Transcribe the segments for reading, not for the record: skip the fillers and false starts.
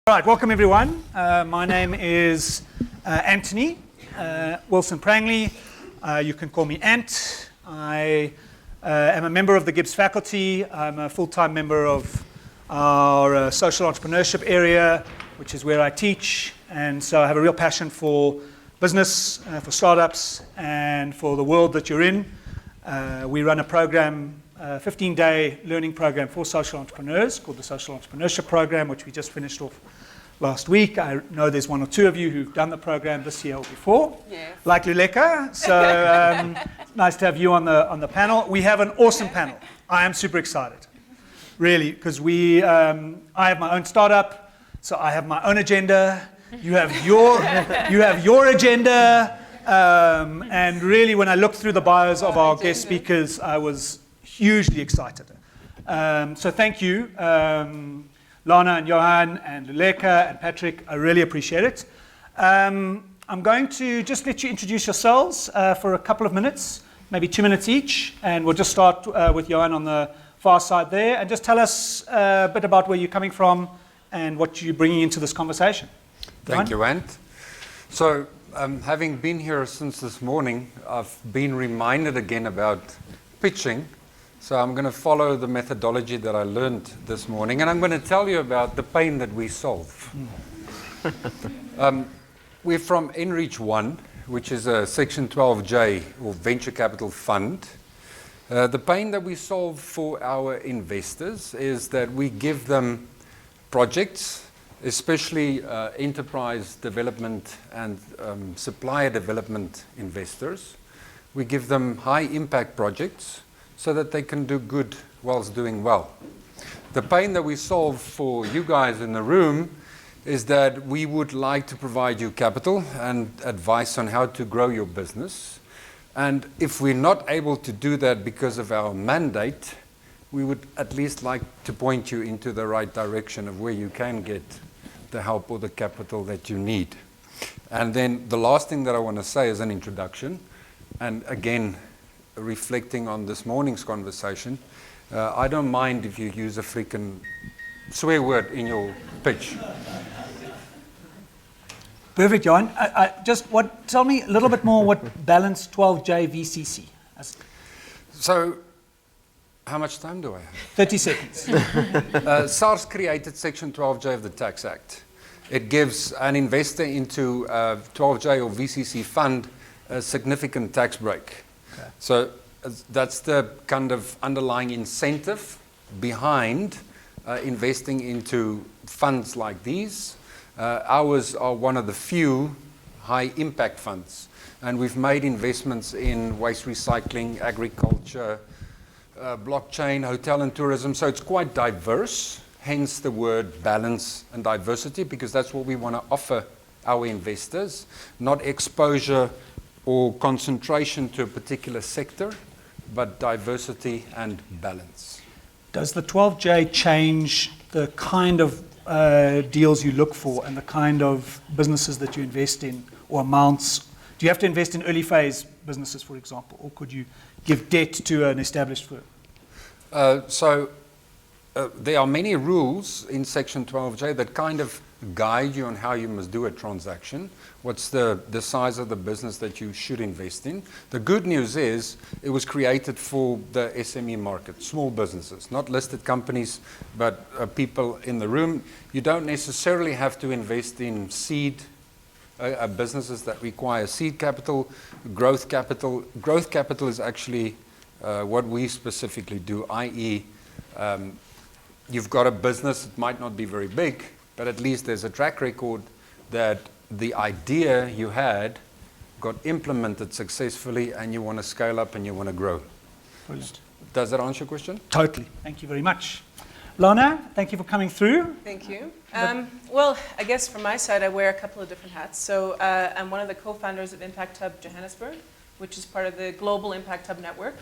All right, welcome everyone. My name is Anthony Wilson-Prangley. You can call me Ant. I am a member of the GIBS faculty. I'm a full-time member of our social entrepreneurship area, which is where I teach. And so I have a real passion for business, for startups, and for the world that you're in. We run a program, a 15-day learning program for social entrepreneurs called the Social Entrepreneurship Program, which we just finished off last week. I know there's one or two of you who've done the program this year or before, like Luleka. So nice to have you on the panel. We have an awesome panel. I am super excited, really, because I have my own startup, so I have my own agenda. You have your agenda. And really, when I looked through the bios of our guest speakers, I was hugely excited. So thank you, Lana and Johann and Luleka and Patrick. I really appreciate it. I'm going to just let you introduce yourselves for a couple of minutes, maybe 2 minutes each, and we'll just start with Johann on the far side there, and just tell us a bit about where you're coming from and what you're bringing into this conversation. Thank you, Ant. So, having been here since this morning, I've been reminded again about pitching. So I'm going to follow the methodology that I learned this morning, and I'm going to tell you about the pain that we solve. We're from nReach 1, which is a Section 12J or venture capital fund. The pain that we solve for our investors is that we give them projects, especially enterprise development and supplier development investors. We give them high impact projects so that they can do good whilst doing well. The pain that we solve for you guys in the room is that we would like to provide you capital and advice on how to grow your business. And if we're not able to do that because of our mandate, we would at least like to point you into the right direction of where you can get the help or the capital that you need. And then the last thing that I want to say is an introduction. And again, reflecting on this morning's conversation, I don't mind if you use a freaking swear word in your pitch. Perfect, Johann. Tell me a little bit more what Balance 12J VCC is. So, how much time do I have? 30 seconds. SARS created Section 12J of the Tax Act. It gives an investor into 12J or VCC fund a significant tax break. Okay. So that's the kind of underlying incentive behind investing into funds like these. Ours are one of the few high impact funds, and we've made investments in waste recycling, agriculture, blockchain, hotel and tourism, so it's quite diverse, hence the word balance and diversity, because that's what we want to offer our investors, not exposure or concentration to a particular sector, but diversity and balance. Does the 12J change the kind of deals you look for and the kind of businesses that you invest in, or amounts? Do you have to invest in early phase businesses, for example, or could you give debt to an established firm? There are many rules in Section 12J that kind of guide you on how you must do a transaction. What's the size of the business that you should invest in? The good news is it was created for the SME market, small businesses, not listed companies, but people in the room. You don't necessarily have to invest in seed businesses that require seed capital, growth capital. Growth capital is actually what we specifically do, i.e., you've got a business that might not be very big, but at least there's a track record that the idea you had got implemented successfully and you want to scale up and you want to grow. Brilliant. Does that answer your question? Totally. Thank you very much. Lana, thank you for coming through. Thank you. Well, I guess from my side, I wear a couple of different hats. So I'm one of the co-founders of Impact Hub Johannesburg, which is part of the Global Impact Hub Network,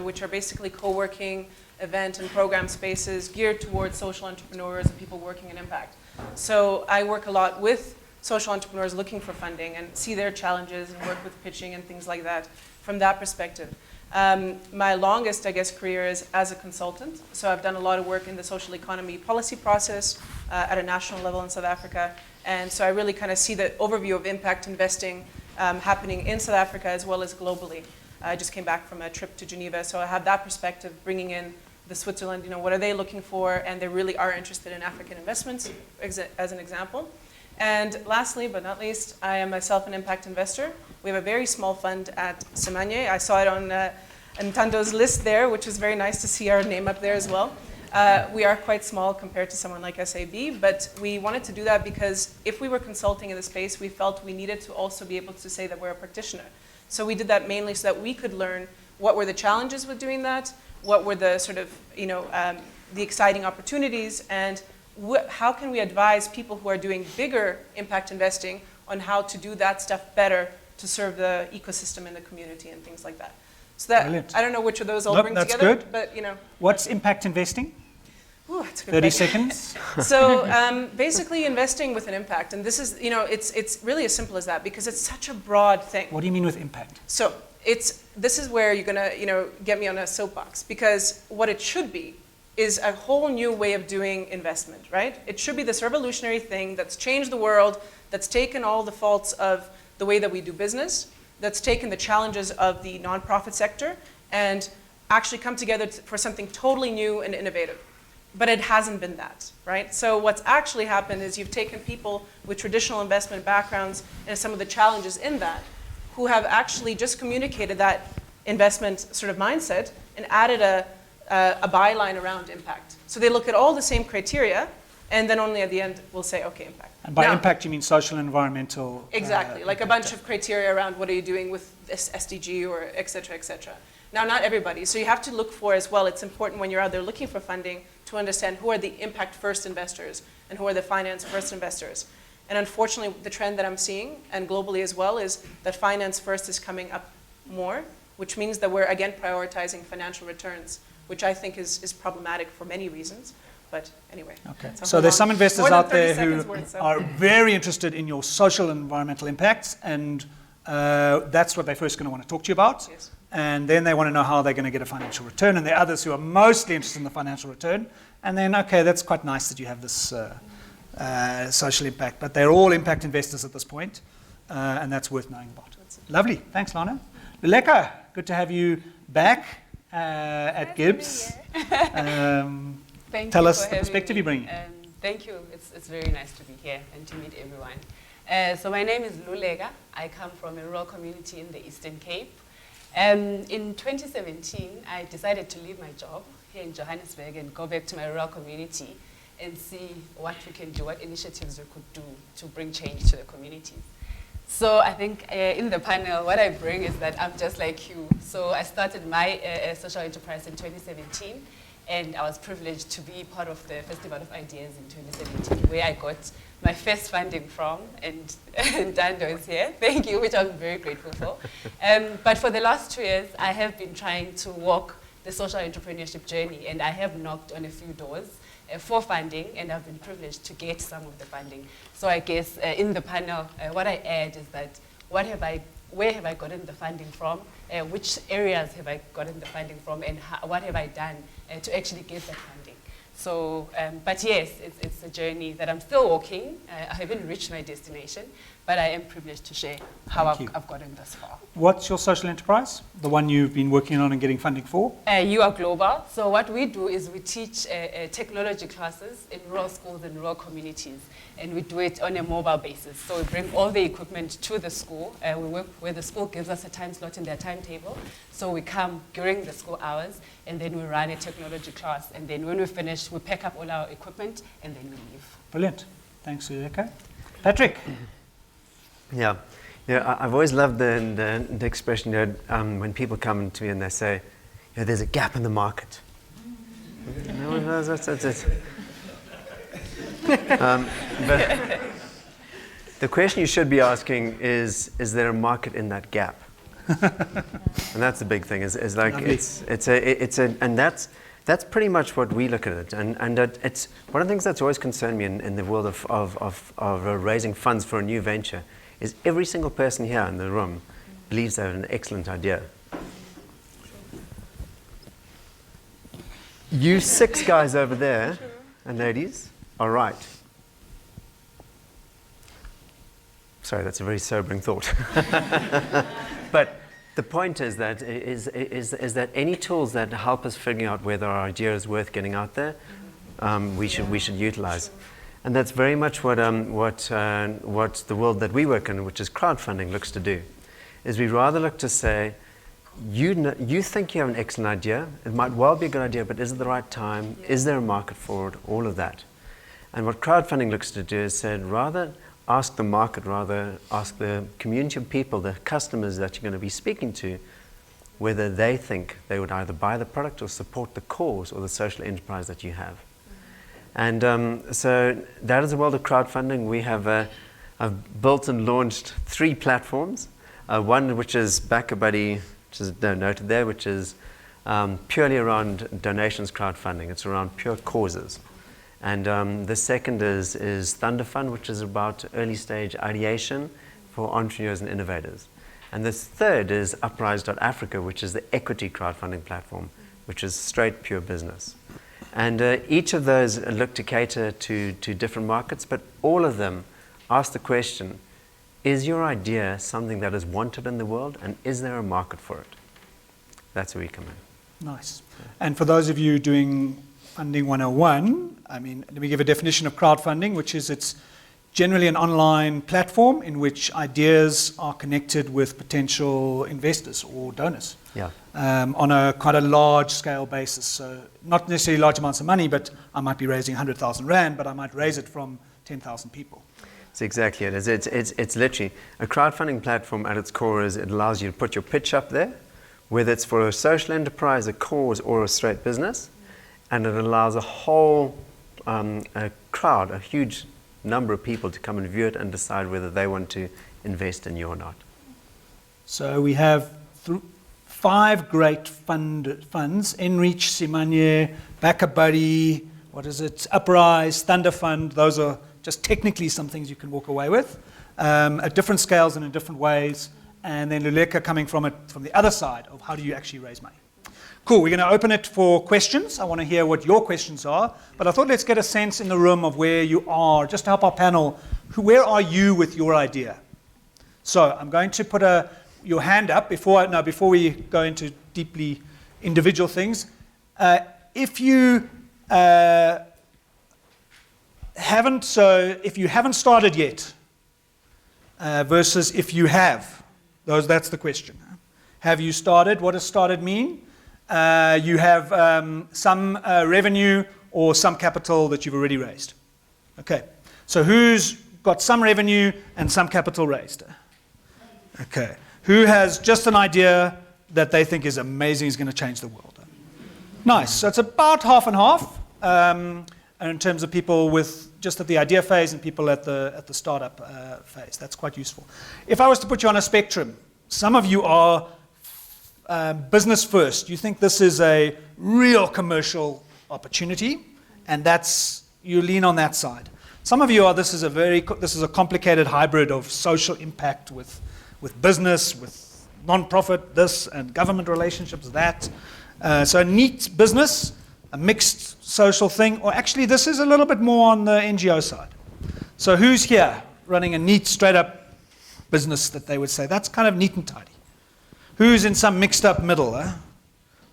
which are basically co-working event and program spaces geared towards social entrepreneurs and people working in impact. So I work a lot with social entrepreneurs looking for funding and see their challenges and work with pitching and things like that from that perspective. My longest, I guess, career is as a consultant. So I've done a lot of work in the social economy policy process, at a national level in South Africa. And so I really kind of see the overview of impact investing happening in South Africa as well as globally. I just came back from a trip to Geneva, so I have that perspective, bringing in the Switzerland, what are they looking for, and they really are interested in African investments, as an example. And lastly, but not least, I am myself an impact investor. We have a very small fund at Simanye. I saw it on Ntando's list there, which was very nice to see our name up there as well. We are quite small compared to someone like SAB, but we wanted to do that because if we were consulting in the space, we felt we needed to also be able to say that we're a practitioner. So we did that mainly so that we could learn what were the challenges with doing that, what were the sort of, the exciting opportunities, and how can we advise people who are doing bigger impact investing on how to do that stuff better to serve the ecosystem in the community and things like that. So that, Brilliant. I don't know which of those I'll bring that's together, good. but What's impact investing? Ooh, that's a good 30 question. seconds. So basically investing with an impact, and this is, it's really as simple as that because it's such a broad thing. What do you mean with impact? So this is where you're gonna, get me on a soapbox, because what it should be is a whole new way of doing investment, right? It should be this revolutionary thing that's changed the world, that's taken all the faults of the way that we do business, that's taken the challenges of the nonprofit sector, and actually come together for something totally new and innovative. But it hasn't been that, right? So what's actually happened is you've taken people with traditional investment backgrounds and some of the challenges in that, who have actually just communicated that investment sort of mindset and added a byline around impact. So they look at all the same criteria, and then only at the end we'll say, okay, impact. And by Now, impact, you mean social and environmental? exactly, like a bunch of criteria around what are you doing with this SDG or et cetera, et cetera. Now, not everybody. So you have to look for as well, it's important when you're out there looking for funding to understand who are the impact first investors and who are the finance first investors. And unfortunately, the trend that I'm seeing, and globally as well, is that finance first is coming up more, which means that we're again prioritizing financial returns, which I think is problematic for many reasons. But anyway. Okay. it's a So whole there's some long- investors more than out there 30 who seconds worth, so. are very interested in your social and environmental impacts, and that's what they're first going to want to talk to you about. Yes. And then they want to know how they're going to get a financial return. And there are others who are mostly interested in the financial return. And then, okay, that's quite nice that you have this social impact. But they're all impact investors at this point, and that's worth knowing about. Lovely. Thanks, Lana. Luleka, good to have you back at GIBS. Tell us the perspective you bring. Thank you. It's very nice to be here and to meet everyone. So my name is Luleka. I come from a rural community in the Eastern Cape. In 2017, I decided to leave my job here in Johannesburg and go back to my rural community and see what we can do, what initiatives we could do to bring change to the community. So I think in the panel, what I bring is that I'm just like you. So I started my social enterprise in 2017, and I was privileged to be part of the Festival of Ideas in 2017, where I got my first funding from, and Dando is here, thank you, which I'm very grateful for. But for the last 2 years, I have been trying to walk the social entrepreneurship journey, and I have knocked on a few doors for funding, and I've been privileged to get some of the funding. So I guess in the panel, what I add is that where have I gotten the funding from, which areas have I gotten the funding from, and what have I done to actually get that funding. So, but yes, it's a journey that I'm still walking. I haven't reached my destination, but I am privileged to share how I've gotten this far. What's your social enterprise? The one you've been working on and getting funding for? Urglobal. So what we do is we teach technology classes in rural schools and rural communities, and we do it on a mobile basis. So we bring all the equipment to the school. We work where the school gives us a time slot in their timetable. So we come during the school hours, and then we run a technology class. And then when we finish, we pack up all our equipment, and then we leave. Brilliant. Thanks, Luleka. Patrick? Yeah, I've always loved the expression when people come to me and they say, there's a gap in the market. That's it. But the question you should be asking is there a market in that gap? And that's the big thing. Is like and that's pretty much what we look at it. And it's one of the things that's always concerned me in the world of raising funds for a new venture. Is every single person here in the room believes they have an excellent idea. You 6 guys over there, and ladies, are right. sorry, that's a very sobering thought. But the point is that that any tools that help us figure out whether our idea is worth getting out there, we should utilize. And that's very much what the world that we work in, which is crowdfunding, looks to do. Is we rather look to say, you think you have an excellent idea. It might well be a good idea, but is it the right time? Yeah. Is there a market for it? All of that. And what crowdfunding looks to do is said, rather ask the market, rather ask the community of people, the customers that you're going to be speaking to, whether they think they would either buy the product or support the cause or the social enterprise that you have. And so that is the world of crowdfunding. We have I've built and launched 3 platforms. One which is BackaBuddy, which is noted there, which is purely around donations crowdfunding. It's around pure causes. And the second is Thunder Fund, which is about early stage ideation for entrepreneurs and innovators. And the third is Uprise.Africa, which is the equity crowdfunding platform, which is straight pure business. And each of those look to cater to different markets, but all of them ask the question, is your idea something that is wanted in the world, and is there a market for it? That's where we come in. Nice. And for those of you doing Funding 101, I mean, let me give a definition of crowdfunding, which is it's generally an online platform in which ideas are connected with potential investors or donors. Yeah. On a quite a large scale basis. So not necessarily large amounts of money, but I might be raising 100,000 Rand, but I might raise it from 10,000 people. It's exactly it. It's literally a crowdfunding platform at its core is it allows you to put your pitch up there, whether it's for a social enterprise, a cause, or a straight business, and it allows a whole a crowd, a huge number of people to come and view it and decide whether they want to invest in you or not. So we have 5 great funds, nReach, Simanye, BackaBuddy, Uprise, Thunder Fund. Those are just technically some things you can walk away with at different scales and in different ways. And then Luleka coming from the other side of how do you actually raise money. Cool, we're going to open it for questions. I want to hear what your questions are. But I thought let's get a sense in the room of where you are, just to help our panel. Where are you with your idea? So I'm going to put your hand up before we go into deeply individual things. If you haven't started yet, versus if you have, that's the question. Have you started? What does started mean? You have some revenue or some capital that you've already raised. Okay, so who's got some revenue and some capital raised? Okay. Who has just an idea that they think is amazing, is going to change the world? Nice. So it's about half and half in terms of people with just at the idea phase and people at the startup phase. That's quite useful. If I was to put you on a spectrum, some of you are business first. You think this is a real commercial opportunity, and you lean on that side. Some of you are this is a complicated hybrid of social impact with business, with non-profit, this, and government relationships, that. So a neat business, a mixed social thing, or actually this is a little bit more on the NGO side. So who's here running a neat, straight-up business that they would say, that's kind of neat and tidy? Who's in some mixed-up middle?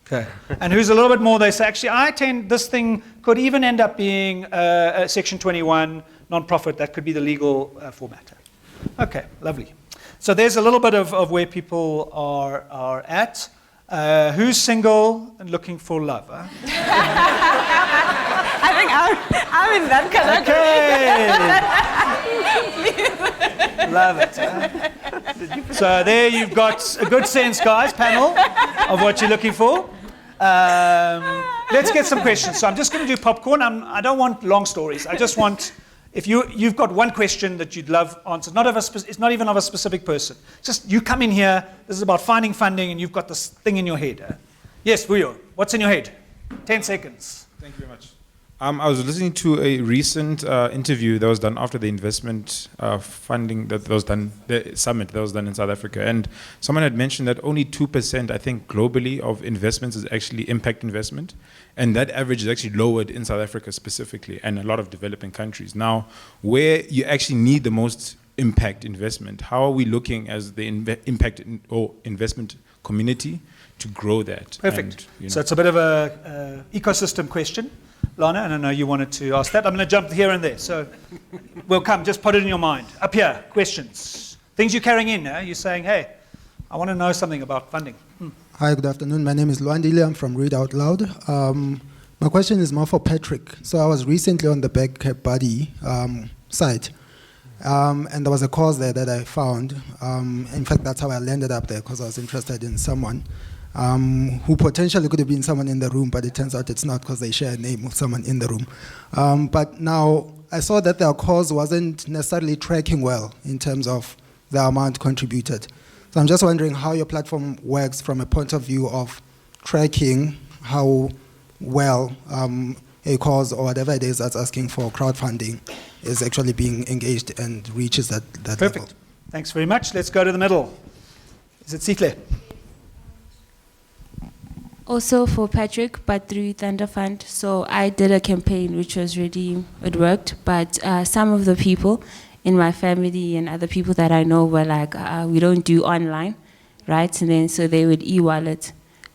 Okay. And who's a little bit more, they say, actually, this thing could even end up being a Section 21 non-profit. That could be the legal format. Okay, lovely. So there's a little bit of where people are at. Who's single and looking for love? Huh? I think I'm in that category. Okay. Love it. Huh? So there you've got a good sense, guys, panel, of what you're looking for. Let's get some questions. So I'm just going to do popcorn. I don't want long stories. I just want, if you've got one question that you'd love answered, it's not even of a specific person. Just you come in here, this is about finding funding, and you've got this thing in your head. Yes, Vuyo, what's in your head? 10 seconds. Thank you very much. I was listening to a recent interview that was done after the investment funding that was done, the summit that was done in South Africa. And someone had mentioned that only 2%, I think, globally of investments is actually impact investment. And that average is actually lowered in South Africa specifically and a lot of developing countries. Now, where you actually need the most impact investment. How are we looking as the impact or investment community to grow that? Perfect. And, So it's a bit of a ecosystem question, Lana, and I know you wanted to ask that. I'm going to jump here and there. So we'll come. Just put it in your mind. Up here, questions. Things you're carrying in. You're saying, hey, I want to know something about funding. Hi, good afternoon. My name is Luandile. I'm from Read Out Loud. My question is more for Patrick. So I was recently on the BackaBuddy site, and there was a course there that I found. In fact, that's how I landed up there, because I was interested in someone who potentially could have been someone in the room, but it turns out it's not, because they share a name of someone in the room. But now I saw that their cause wasn't necessarily tracking well in terms of the amount contributed. So I'm just wondering how your platform works from a point of view of tracking how well a cause or whatever it is that's asking for crowdfunding is actually being engaged and reaches that Perfect. level. Thanks very much. Let's go to the middle. Is it Sihle? Also for Patrick, but through Thunder Fund. So I did a campaign which was really, it worked, but some of the people in my family and other people that I know were like, we don't do online, right? And then so they would e-wallet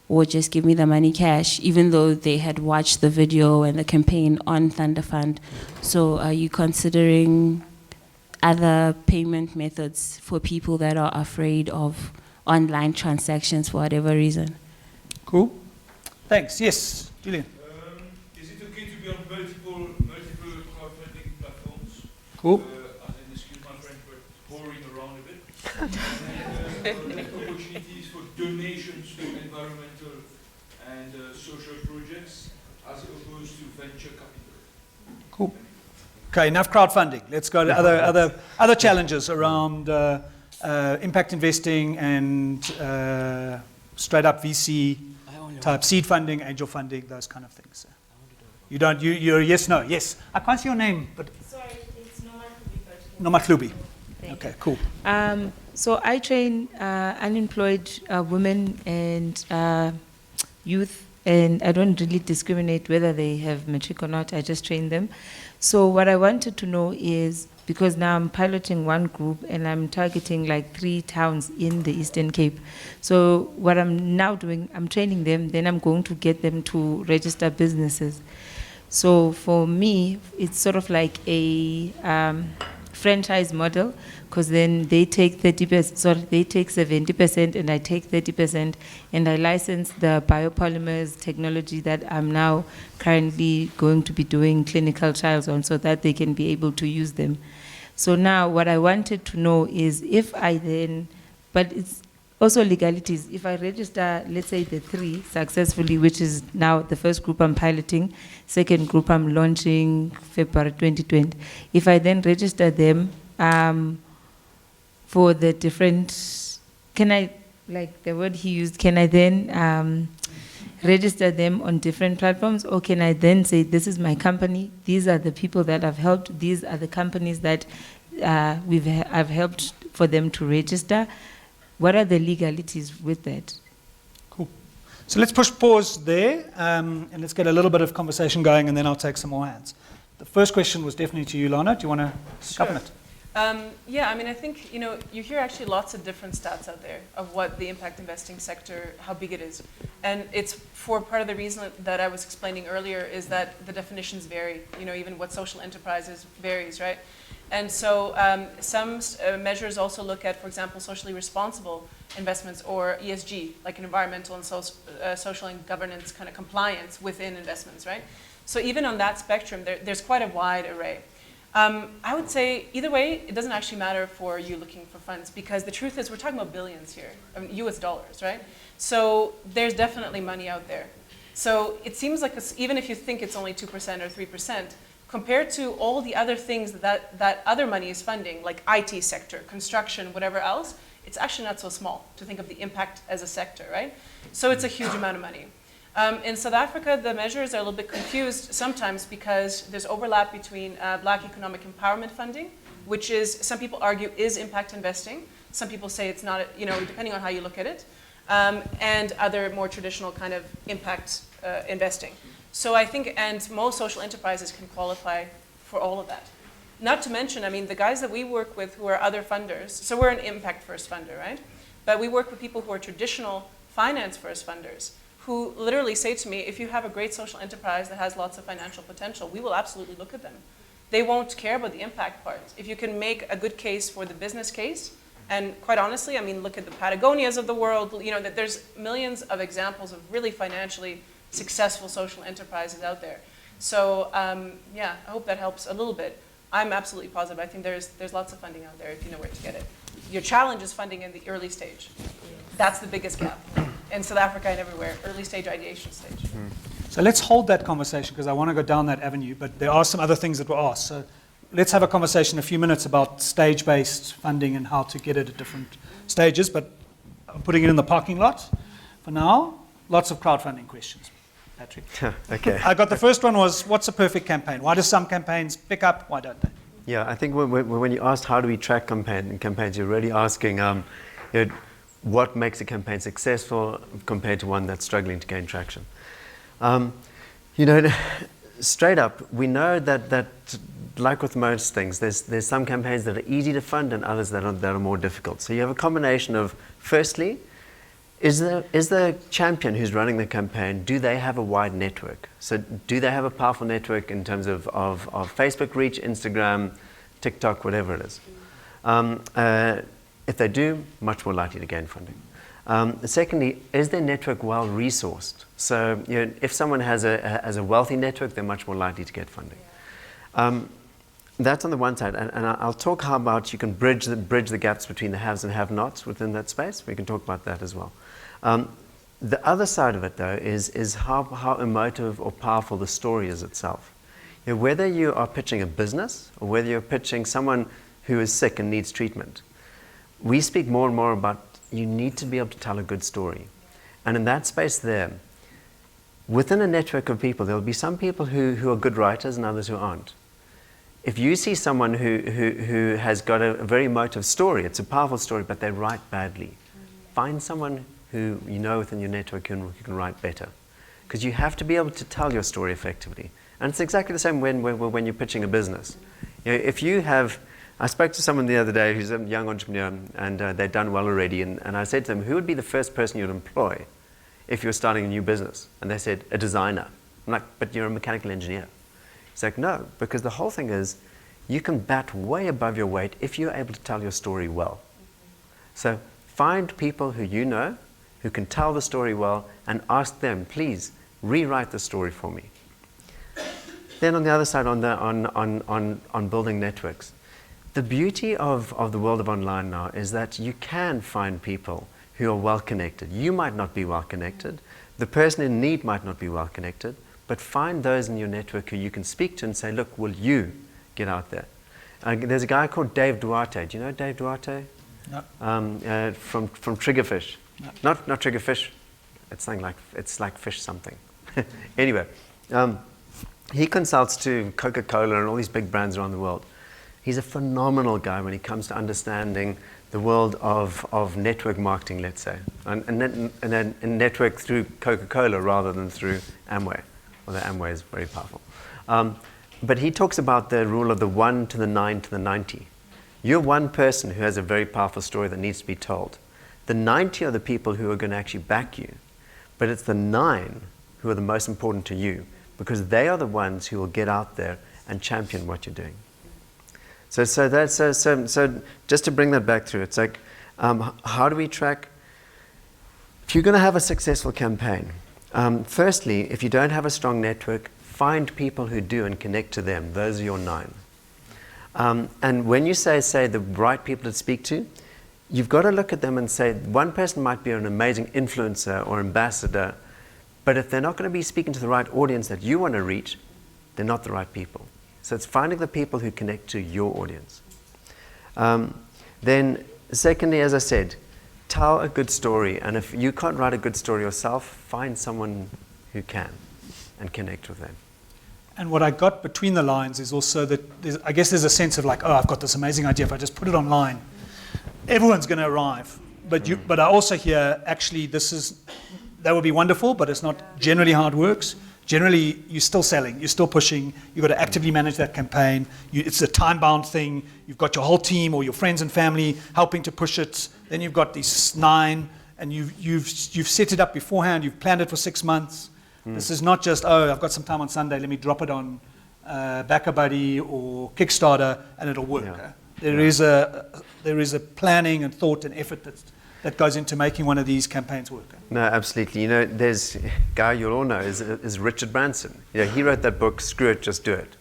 or just give me the money cash, even though they had watched the video and the campaign on Thunder Fund. So are you considering other payment methods for people that are afraid of online transactions for whatever reason? Cool. Thanks. Yes, Julian. Is it okay to be on multiple crowdfunding platforms? Cool. And excuse my French, but whoring around a bit. Opportunities for donations to environmental and social projects as opposed to venture capital. Cool. Okay, enough crowdfunding. Let's go to other challenges around impact investing and straight up VC type seed funding, angel funding, those kind of things. You're yes, no, yes. I can't see your name, but. Sorry, it's Nomatlubi. Nomatlubi. Okay, cool. So I train unemployed women and youth, and I don't really discriminate whether they have matric or not, I just train them. So what I wanted to know is, because now I'm piloting one group and I'm targeting like 3 towns in the Eastern Cape. So what I'm now doing, I'm training them, then I'm going to get them to register businesses. So for me, it's sort of like a franchise model, because then they take 30%, sorry, they take 70% and I take 30%, and I license the biopolymers technology that I'm now currently going to be doing clinical trials on, so that they can be able to use them. So now what I wanted to know is if I then, but it's also legalities, if I register, let's say the 3 successfully, which is now the first group I'm piloting, second group I'm launching February 2020, if I then register them for the different, can I, like the word he used, can I then register them on different platforms, or can I then say, this is my company, these are the people that I've helped, these are the companies that I've helped for them to register? What are the legalities with that? Cool. So let's push pause there, and let's get a little bit of conversation going, and then I'll take some more hands. The first question was definitely to you, Lana. Do you want to cover it? Yeah, I mean, I think, you hear actually lots of different stats out there of what the impact investing sector, how big it is. And it's for part of the reason that I was explaining earlier is that the definitions vary. Even what social enterprise is varies, right? And so some measures also look at, for example, socially responsible investments, or ESG, like an environmental and social and governance kind of compliance within investments, right? So even on that spectrum, there's quite a wide array. I would say either way, it doesn't actually matter for you looking for funds, because the truth is we're talking about billions here, US dollars, right? So there's definitely money out there. So it seems like even if you think it's only 2% or 3%, compared to all the other things that other money is funding, like IT sector, construction, whatever else, it's actually not so small to think of the impact as a sector, right? So it's a huge amount of money. In South Africa, the measures are a little bit confused sometimes because there's overlap between Black economic empowerment funding, which is, some people argue, is impact investing. Some people say it's not, depending on how you look at it, and other more traditional kind of impact investing. So I think, and most social enterprises can qualify for all of that. Not to mention, I mean, the guys that we work with who are other funders, so we're an impact first funder, right? But we work with people who are traditional finance first funders who literally say to me, if you have a great social enterprise that has lots of financial potential, we will absolutely look at them. They won't care about the impact part. If you can make a good case for the business case, and quite honestly, I mean, look at the Patagonias of the world, you know, that there's millions of examples of really financially successful social enterprises out there. So yeah, I hope that helps a little bit. I'm absolutely positive. I think there's lots of funding out there if you know where to get it. Your challenge is funding in the early stage. That's the biggest gap in South Africa and everywhere, early stage ideation stage. So let's hold that conversation because I want to go down that avenue, but there are some other things that were asked. So let's have a conversation in a few minutes about stage-based funding and how to get it at different stages, but I'm putting it in the parking lot. For now, lots of crowdfunding questions. Patrick. Okay. I got the first one was, what's a perfect campaign? Why do some campaigns pick up? Why don't they? Yeah, I think when you asked how do we track campaigns, you're really asking you know, what makes a campaign successful compared to one that's struggling to gain traction. You know, straight up, we know that like with most things, there's some campaigns that are easy to fund and others that are more difficult. So you have a combination of, firstly, is the champion who's running the campaign, do they have a wide network? So do they have a powerful network in terms of Facebook reach, Instagram, TikTok, whatever it is? If they do, much more likely to gain funding. Secondly, is their network well resourced? So you know, if someone has a wealthy network, they're much more likely to get funding. That's on the one side, and I'll talk how about you can bridge the gaps between the haves and have-nots within that space. We can talk about that as well. The other side of it, though, is how emotive or powerful the story is itself. You know, whether you are pitching a business or whether you're pitching someone who is sick and needs treatment, we speak more and more about you need to be able to tell a good story. And in that space there, within a network of people, there will be some people who are good writers and others who aren't. If you see someone who has got a very emotive story, it's a powerful story, but they write badly, find someone who you know within your network who can write better. Because you have to be able to tell your story effectively. And it's exactly the same when you're pitching a business. You know, if you have, I spoke to someone the other day who's a young entrepreneur, and they'd done well already, and I said to them, who would be the first person you'd employ if you were starting a new business? And they said, a designer. I'm like, but you're a mechanical engineer. It's like, no, because the whole thing is, you can bat way above your weight if you're able to tell your story well. So find people who you know, who can tell the story well, and ask them, please, rewrite the story for me. Then on the other side, on building networks, the beauty of the world of online now is that you can find people who are well connected. You might not be well connected. The person in need might not be well connected, but find those in your network who you can speak to and say, look, will you get out there? There's a guy called Dave Duarte. Do you know Dave Duarte? No. From Triggerfish. No. Not Triggerfish. It's like fish something. Anyway, he consults to Coca-Cola and all these big brands around the world. He's a phenomenal guy when it comes to understanding the world of network marketing, let's say, and network through Coca-Cola rather than through Amway, although Amway is very powerful. But he talks about the rule of the 1 to the 9 to the 90. You're one person who has a very powerful story that needs to be told. The 90 are the people who are going to actually back you, but it's the 9 who are the most important to you because they are the ones who will get out there and champion what you're doing. So just to bring that back through, it's like, how do we track? If you're going to have a successful campaign, firstly, if you don't have a strong network, find people who do and connect to them. Those are your 9. And when you say the right people to speak to, you've got to look at them and say, one person might be an amazing influencer or ambassador, but if they're not going to be speaking to the right audience that you want to reach, they're not the right people. So it's finding the people who connect to your audience. Then secondly, as I said, tell a good story. And if you can't write a good story yourself, find someone who can and connect with them. And what I got between the lines is also that I guess there's a sense of like, oh, I've got this amazing idea. If I just put it online, everyone's going to arrive. But I also hear, actually, that would be wonderful, but it's not generally how it works. generally you're still selling, you're still pushing, you've got to actively manage that campaign. It's a time-bound thing. You've got your whole team or your friends and family helping to push it. Then you've got these 9, and you've set it up beforehand. You've planned it for 6 months. This is not just, oh, I've got some time on Sunday, let me drop it on BackaBuddy or Kickstarter, and it'll work. Yeah. There is a planning and thought and effort that goes into making one of these campaigns work. No, absolutely. You know, there's a guy you'll all know is Richard Branson. You know, he wrote that book, Screw It, Just Do It.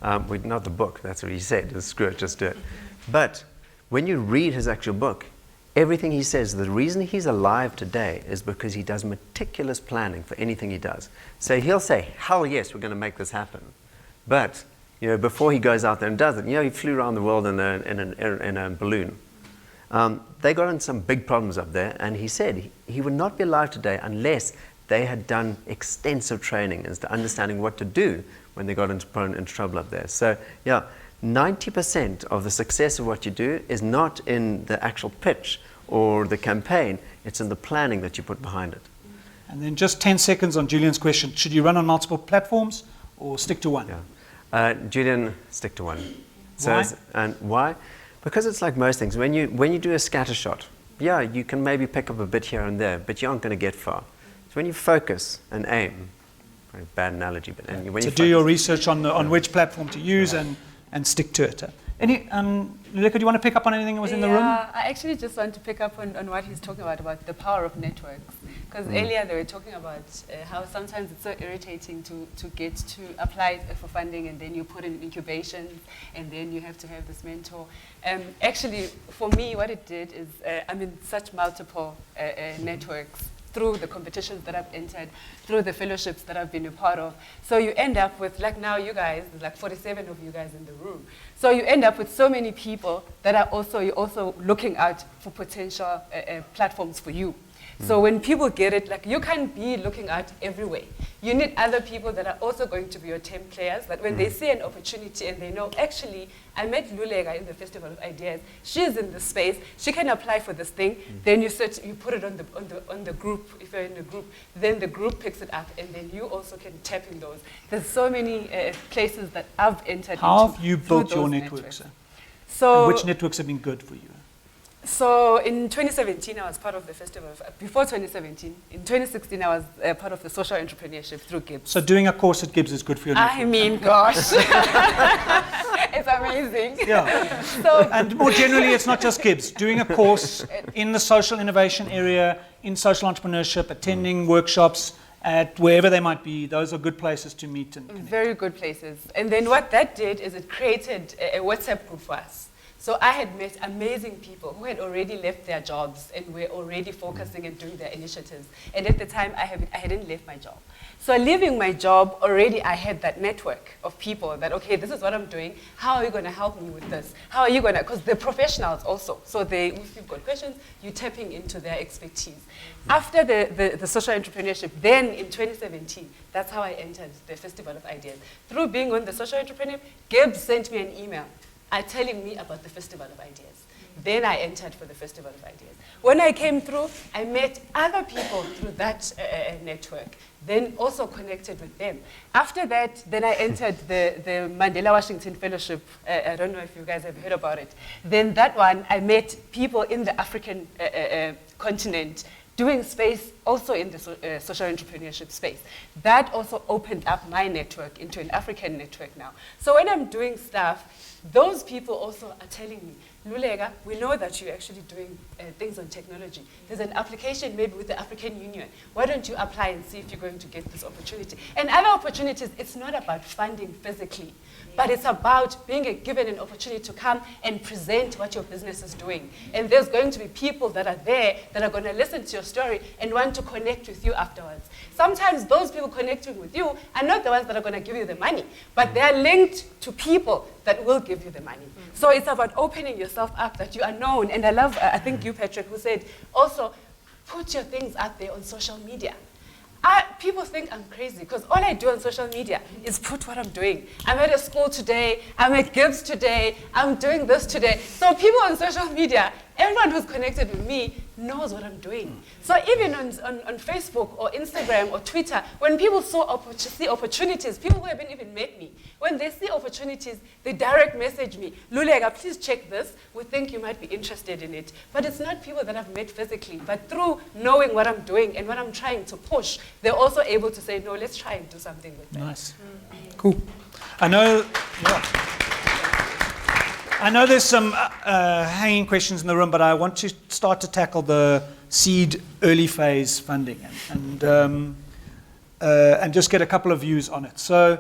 Not the book, that's what he said, is Screw It, Just Do It. But when you read his actual book, everything he says, the reason he's alive today is because he does meticulous planning for anything he does. So he'll say, hell yes, we're going to make this happen. But, you know, before he goes out there and does it, you know, he flew around the world in a balloon. They got in some big problems up there, and he said he would not be alive today unless they had done extensive training as to understanding what to do when they got into trouble up there. So, yeah, 90% of the success of what you do is not in the actual pitch or the campaign, it's in the planning that you put behind it. And then just 10 seconds on Julian's question. Should you run on multiple platforms or stick to one? Yeah. Julian, stick to one. Why? And why? Because it's like most things. When you do a scatter shot, yeah, you can maybe pick up a bit here and there, but you aren't going to get far. So when you focus and aim, very bad analogy, but when you do your research on which platform to use and stick to it. Luleka, do you want to pick up on anything that was in the room? Yeah, I actually just want to pick up on what he's talking about the power of networks. Because earlier they were talking about how sometimes it's so irritating to get to apply for funding, and then you put in incubation, and then you have to have this mentor. Actually, for me, what it did is I'm in such multiple networks through the competitions that I've entered, through the fellowships that I've been a part of. So you end up with, like now you guys, there's like 47 of you guys in the room. So you end up with so many people that are you're also looking out for potential platforms for you. So when people get it, like you can't be looking out everywhere. You need other people that are also going to be your team players, that when they see an opportunity and they know, actually, I met Luleka in the Festival of Ideas. She's in the space. She can apply for this thing. Then you put it on the group. If you're in the group, then the group picks it up, and then you also can tap in those. There's so many places that I've entered. How have you built your networks? So, and which networks have been good for you? So in 2017, I was part of the festival. Before 2017, in 2016, I was part of the social entrepreneurship through GIBS. So doing a course at GIBS is good for your network? I mean, gosh. It's amazing. Yeah. So, and more generally, it's not just GIBS. Doing a course in the social innovation area, in social entrepreneurship, attending workshops, at wherever they might be, those are good places to meet and connect. Very good places. And then what that did is it created a WhatsApp group for us. So I had met amazing people who had already left their jobs and were already focusing and doing their initiatives. And at the time, I hadn't left my job. So leaving my job, already I had that network of people that, okay, this is what I'm doing. How are you going to help me with this? How are you going to, because they're professionals also. So if you've got questions, you're tapping into their expertise. After the social entrepreneurship, then in 2017, that's how I entered the Festival of Ideas. Through being on the social entrepreneur, GIBS sent me an email telling me about the Festival of Ideas. Then I entered for the Festival of Ideas. When I came through, I met other people through that network, then also connected with them. After that, then I entered the Mandela Washington Fellowship. I don't know if you guys have heard about it. Then that one, I met people in the African continent doing space also in the social entrepreneurship space. That also opened up my network into an African network now. So when I'm doing stuff, those people also are telling me, Luleka, we know that you're actually doing things on technology. There's an application maybe with the African Union. Why don't you apply and see if you're going to get this opportunity? And other opportunities, it's not about funding physically, but it's about being given an opportunity to come and present what your business is doing. And there's going to be people that are there that are going to listen to your story and want to connect with you afterwards. Sometimes those people connecting with you are not the ones that are going to give you the money, but they're linked to people that will give you the money. So it's about opening yourself up, that you are known. And I love, I think you, Patrick, who said, also put your things out there on social media. People think I'm crazy because all I do on social media is put what I'm doing. I'm at a school today, I'm at GIBS today, I'm doing this today. So people on social media, everyone who's connected with me knows what I'm doing. So even on Facebook or Instagram or Twitter, when people see opportunities, people who haven't even met me, when they see opportunities, they direct message me, Luleka, please check this. We think you might be interested in it. But it's not people that I've met physically, but through knowing what I'm doing and what I'm trying to push, they're also able to say, no, let's try and do something with that. Nice. Cool. I know there's some hanging questions in the room, but I want to start to tackle the seed early phase funding and just get a couple of views on it. So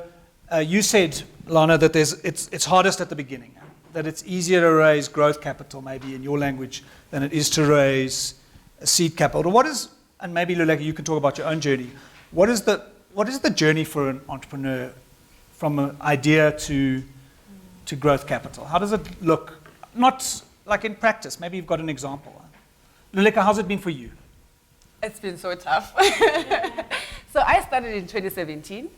you said, Lana, that it's hardest at the beginning, that it's easier to raise growth capital, maybe in your language, than it is to raise seed capital. And maybe Luleka, you can talk about your own journey. What is the journey for an entrepreneur from an idea to growth capital? How does it look? Not like in practice. Maybe you've got an example. Luleka, how's it been for you? It's been so tough. So I started in 2017.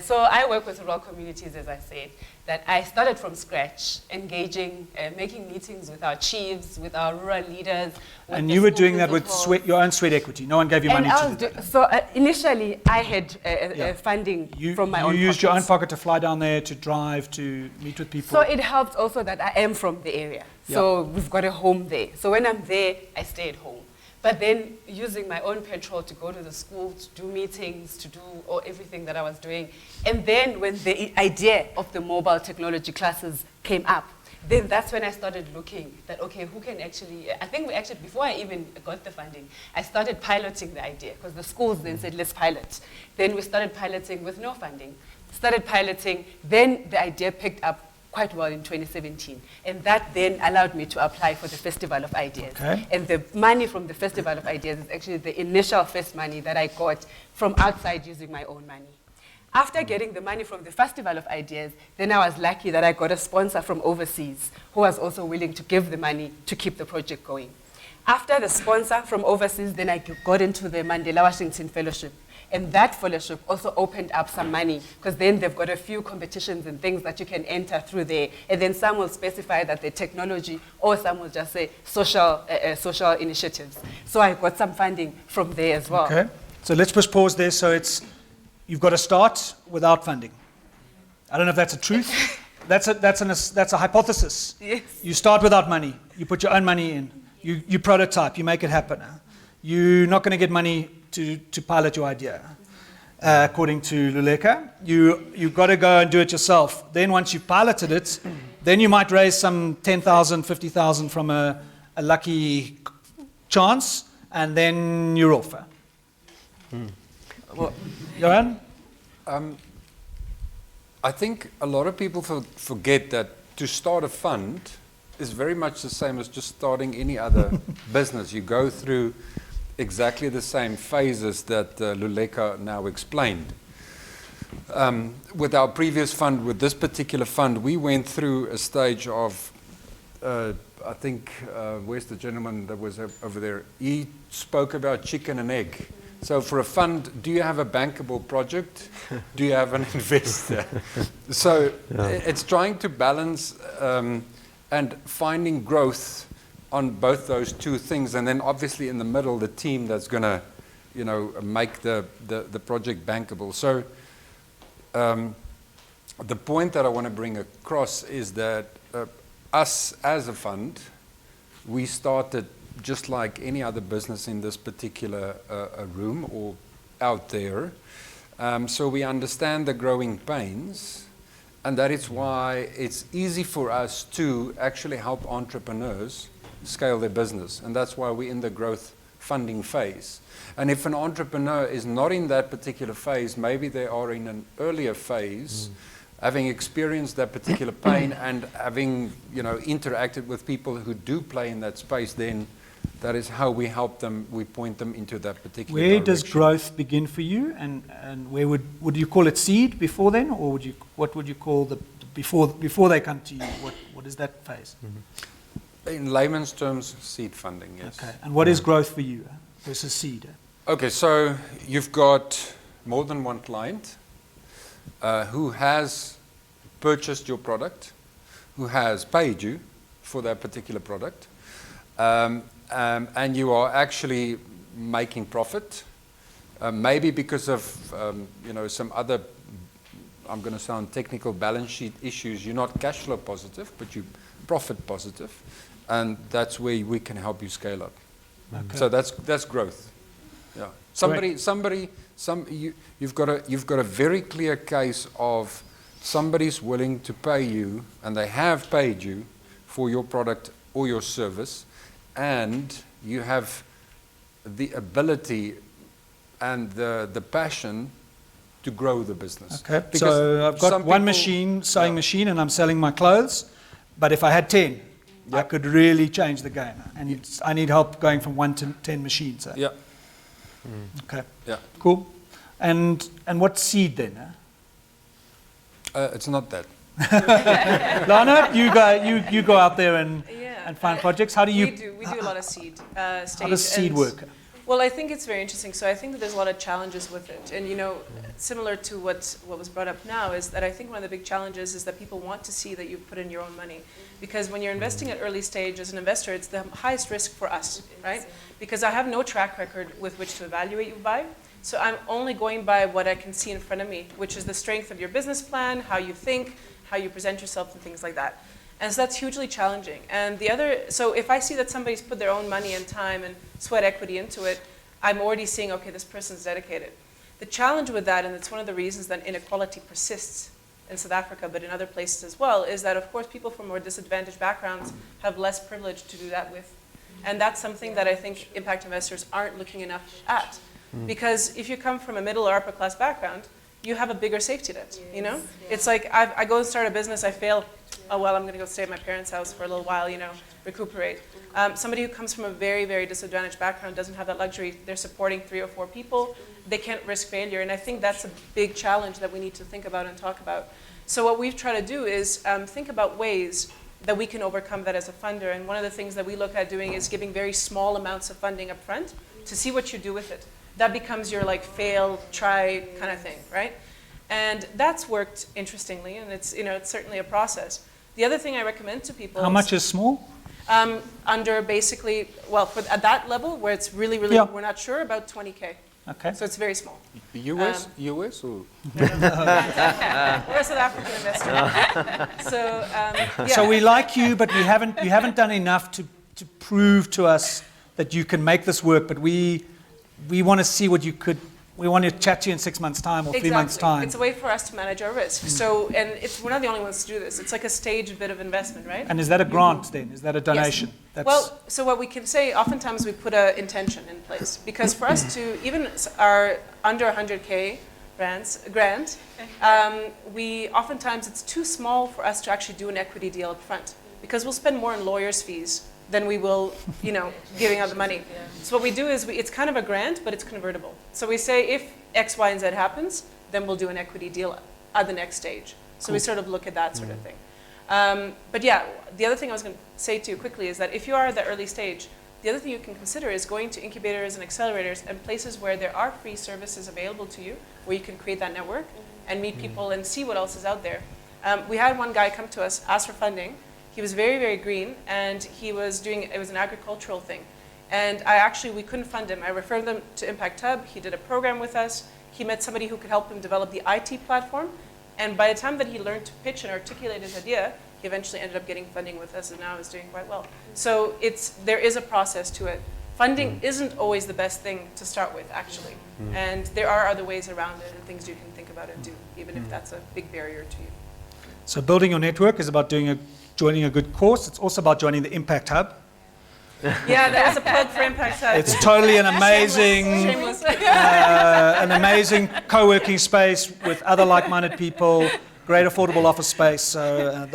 So I work with rural communities, as I said, that I started from scratch, engaging, making meetings with our chiefs, with our rural leaders. And you were doing that with your own sweat equity. No one gave you money to do that. So initially, I had funding from my own pocket. You used your own pocket to fly down there, to drive, to meet with people. So it helped also that I am from the area. So we've got a home there. So when I'm there, I stay at home. But then using my own petrol to go to the school, to do meetings, to do everything that I was doing. And then when the idea of the mobile technology classes came up, then that's when I started looking that, okay, who can actually, I think before I even got the funding, I started piloting the idea because the schools then said, let's pilot. Then we started piloting with no funding. Started piloting, then the idea picked up quite well in 2017. And that then allowed me to apply for the Festival of Ideas. Okay. And the money from the Festival of Ideas is actually the initial first money that I got from outside using my own money. After getting the money from the Festival of Ideas, then I was lucky that I got a sponsor from overseas who was also willing to give the money to keep the project going. After the sponsor from overseas, then I got into the Mandela Washington Fellowship. And that fellowship also opened up some money because then they've got a few competitions and things that you can enter through there. And then some will specify that they're technology or some will just say social initiatives. So I got some funding from there as well. Okay. So let's just pause there. So you've got to start without funding. I don't know if that's a truth. That's a hypothesis. Yes. You start without money. You put your own money in. You prototype. You make it happen. You're not going to get money to pilot your idea, according to Luleka. You've got to go and do it yourself. Then once you've piloted it, then you might raise some 10,000, 50,000 from a lucky chance, and then you're off. Well, Johann? I think a lot of people forget that to start a fund is very much the same as just starting any other business. You go through exactly the same phases that Luleka now explained. With our previous fund, with this particular fund, we went through a stage of, I think, where's the gentleman that was over there? He spoke about chicken and egg. So for a fund, do you have a bankable project? Do you have an investor? So it's trying to balance and finding growth on both those two things, and then obviously in the middle, the team that's going to, make the project bankable. So the point that I want to bring across is that us as a fund, we started just like any other business in this particular room or out there. So we understand the growing pains, and that is why it's easy for us to actually help entrepreneurs scale their business, and that's why we're in the growth funding phase. And if an entrepreneur is not in that particular phase, maybe they are in an earlier phase, having experienced that particular pain and having interacted with people who do play in that space, then that is how we help them, we point them into that particular Where direction. does growth begin for you, and where would you call it seed before then, or what would you call the before they come to you? What is that phase? In layman's terms, seed funding, yes. Okay, and what is growth for you versus seed? Okay, so you've got more than one client who has purchased your product, who has paid you for that particular product, and you are actually making profit, maybe because of some other, I'm going to sound technical, balance sheet issues, you're not cash flow positive, but you're profit positive, and that's where we can help you scale up. Okay. So that's growth. Yeah. You've got a very clear case of somebody's willing to pay you, and they have paid you for your product or your service, and you have the ability and the passion to grow the business. Okay, Because so I've got some one people- sewing machine, and I'm selling my clothes, but if I had 10, I Yep. could really change the game. And I need help going from 1 to 10 machines. Yeah, Okay, yeah. cool. And what seed then? It's not that. Lana, you go out there and find projects. How do you? We do a lot of seed stage. How does seed work? Well, I think it's very interesting. So I think that there's a lot of challenges with it. And, similar to what was brought up now is that I think one of the big challenges is that people want to see that you've put in your own money. Because when you're investing at early stage as an investor, it's the highest risk for us, right? Because I have no track record with which to evaluate you by. So I'm only going by what I can see in front of me, which is the strength of your business plan, how you think, how you present yourself, and things like that. And so that's hugely challenging. And so if I see that somebody's put their own money and time and sweat equity into it, I'm already seeing, okay, this person's dedicated. The challenge with that, and it's one of the reasons that inequality persists in South Africa, but in other places as well, is that, of course, people from more disadvantaged backgrounds have less privilege to do that with. And that's something that I think impact investors aren't looking enough at. Because if you come from a middle or upper class background, you have a bigger safety net, It's like I go and start a business, I fail, oh well, I'm going to go stay at my parents' house for a little while, recuperate. Somebody who comes from a very, very disadvantaged background doesn't have that luxury. They're supporting 3 or 4 people. They can't risk failure, and I think that's a big challenge that we need to think about and talk about. So what we've tried to do is think about ways that we can overcome that as a funder, and one of the things that we look at doing is giving very small amounts of funding up front to see what you do with it. That becomes your fail, try kind of thing, right? And that's worked interestingly, and it's certainly a process. The other thing I recommend to people How much is small? Under basically, at that level where it's really, really, we're not sure, about 20K. Okay. So it's very small. US or? We're a South African investor. So, So we like you, but you haven't done enough to prove to us that you can make this work, but we want to see what you could. We want to chat to you in 6 months' time or 3 months' time. It's a way for us to manage our risk. So, and we're not the only ones to do this. It's like a staged bit of investment, right? And is that a grant then? Is that a donation? Yes. Well, so what we can say, oftentimes we put an intention in place. Because for us to, even our under 100K grant, oftentimes it's too small for us to actually do an equity deal up front. Because we'll spend more in lawyers' fees than we will, giving out the money. So what we do is, it's kind of a grant, but it's convertible. So we say if X, Y, and Z happens, then we'll do an equity deal at the next stage. So we sort of look at that sort of thing. But yeah, the other thing I was going to say to you quickly is that if you are at the early stage, the other thing you can consider is going to incubators and accelerators and places where there are free services available to you, where you can create that network and meet people and see what else is out there. We had one guy come to us, ask for funding. He was very, very green, and it was an agricultural thing. And we couldn't fund him. I referred them to Impact Hub. He did a program with us. He met somebody who could help him develop the IT platform. And by the time that he learned to pitch and articulate his idea, he eventually ended up getting funding with us, and now is doing quite well. So there is a process to it. Funding isn't always the best thing to start with, actually. And there are other ways around it and things you can think about and do, even if that's a big barrier to you. So building your network is about joining a good course. It's also about joining the Impact Hub. Yeah, there's a plug for Impact Hub. It's totally an amazing, co-working space with other like-minded people, great affordable office space. So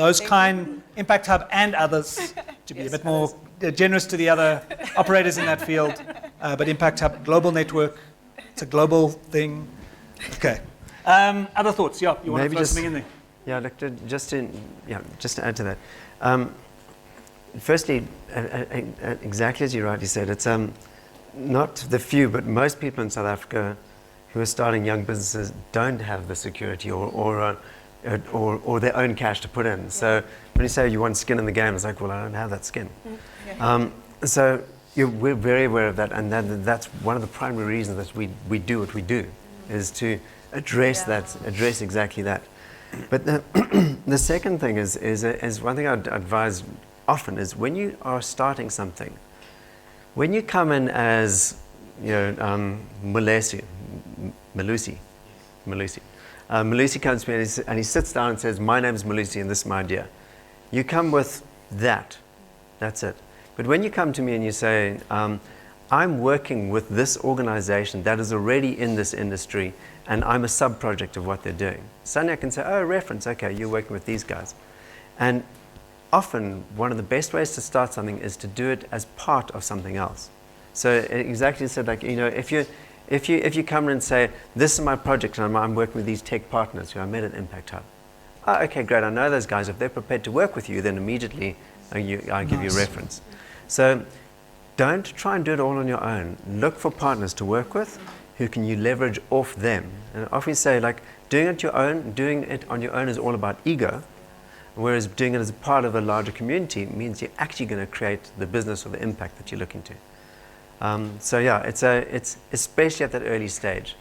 Impact Hub and others, to be a bit more generous to the other operators in that field. But Impact Hub, global network, it's a global thing. Okay. Other thoughts? Yeah, you want to throw something in there? Yeah, just to add to that. Firstly, exactly as you rightly said, it's not the few, but most people in South Africa who are starting young businesses don't have the security or their own cash to put in. So when you say you want skin in the game, it's like, well, I don't have that skin. So We're very aware of that, and that's one of the primary reasons that we do what we do, is to address address exactly that. But the second thing is one thing I'd advise often is when you are starting something, when you come in as, Malusi comes to me and he sits down and says, my name's Malusi and this is my idea. You come with that's it. But when you come to me and you say, I'm working with this organization that is already in this industry and I'm a sub-project of what they're doing, suddenly I can say, oh, reference, okay, you're working with these guys. And often one of the best ways to start something is to do it as part of something else. So exactly said, like, if you come in and say, this is my project and I'm working with these tech partners who I met at Impact Hub. Oh, okay, great, I know those guys. If they're prepared to work with you, then immediately I give you a reference. So don't try and do it all on your own. Look for partners to work with who can you leverage off them. And I often say, like, doing it on your own is all about ego, whereas doing it as a part of a larger community means you're actually going to create the business or the impact that you're looking to. So yeah, it's especially at that early stage.